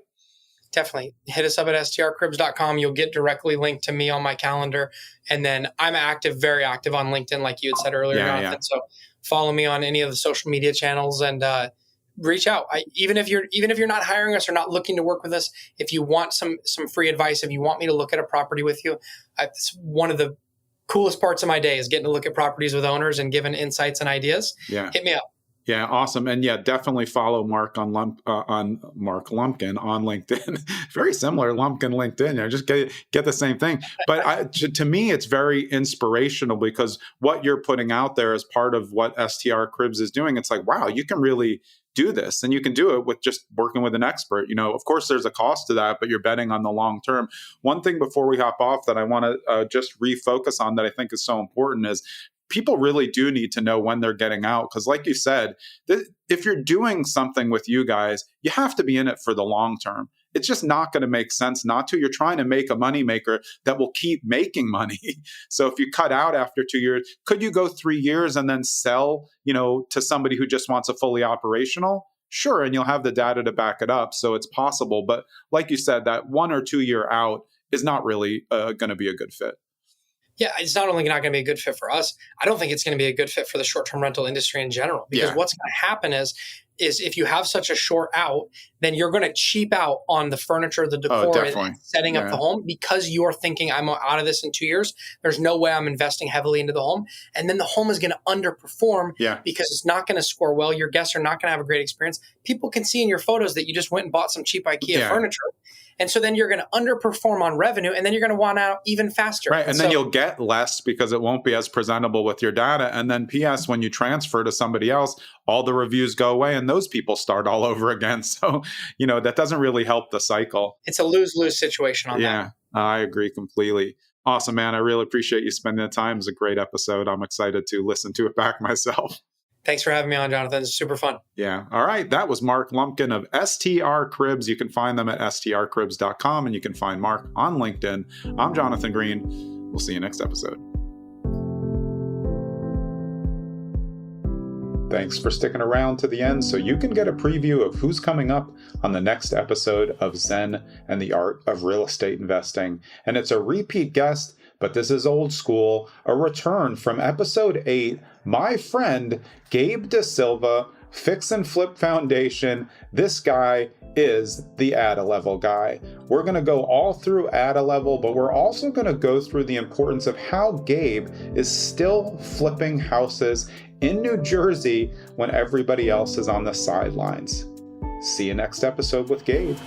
Definitely. Hit us up at strcribs.com. You'll get directly linked to me on my calendar. And then I'm very active on LinkedIn, like you had said earlier, Jonathan. Yeah. So follow me on any of the social media channels and reach out. Even if you're not hiring us or not looking to work with us, if you want some free advice, if you want me to look at a property with you, it's one of the coolest parts of my day is getting to look at properties with owners and giving insights and ideas. Yeah. Hit me up. Yeah, awesome. And yeah, definitely follow Mark on Mark Lumpkin on LinkedIn. Very similar, Lumpkin LinkedIn. Just get the same thing. But to me, it's very inspirational because what you're putting out there as part of what STR Cribs is doing, it's like, wow, you can really do this, and you can do it with just working with an expert. Of course, there's a cost to that, but you're betting on the long term. One thing before we hop off that I want to just refocus on that I think is so important is people really do need to know when they're getting out. Because like you said, if you're doing something with you guys, you have to be in it for the long term. It's just not going to make sense not to. You're trying to make a moneymaker that will keep making money. So if you cut out after 2 years, could you go 3 years and then sell, to somebody who just wants a fully operational? Sure. And you'll have the data to back it up. So it's possible. But like you said, that 1 or 2 year out is not really going to be a good fit. Yeah, it's not only not going to be a good fit for us, I don't think it's going to be a good fit for the short-term rental industry in general. Because what's going to happen is if you have such a short out, then you're going to cheap out on the furniture, the decor, and setting up the home because you're thinking, I'm out of this in 2 years. There's no way I'm investing heavily into the home. And then the home is going to underperform because it's not going to score well. Your guests are not going to have a great experience. People can see in your photos that you just went and bought some cheap IKEA furniture. And so then you're going to underperform on revenue, and then you're going to want out even faster. Right. And then you'll get less because it won't be as presentable with your data. And then PS, when you transfer to somebody else, all the reviews go away and those people start all over again. So, that doesn't really help the cycle. It's a lose-lose situation on that. Yeah, I agree completely. Awesome, man. I really appreciate you spending the time. It was a great episode. I'm excited to listen to it back myself. Thanks for having me on, Jonathan. It's super fun. Yeah. All right. That was Mark Lumpkin of STR Cribs. You can find them at strcribs.com and you can find Mark on LinkedIn. I'm Jonathan Green. We'll see you next episode. Thanks for sticking around to the end so you can get a preview of who's coming up on the next episode of Zen and the Art of Real Estate Investing. And it's a repeat guest, but this is old school, a return from episode 8, my friend Gabe Da Silva, Fix and Flip Foundation. This guy is the Add a Level guy. We're going to go all through Add a Level, but we're also going to go through the importance of how Gabe is still flipping houses in New Jersey when everybody else is on the sidelines. See you next episode with Gabe.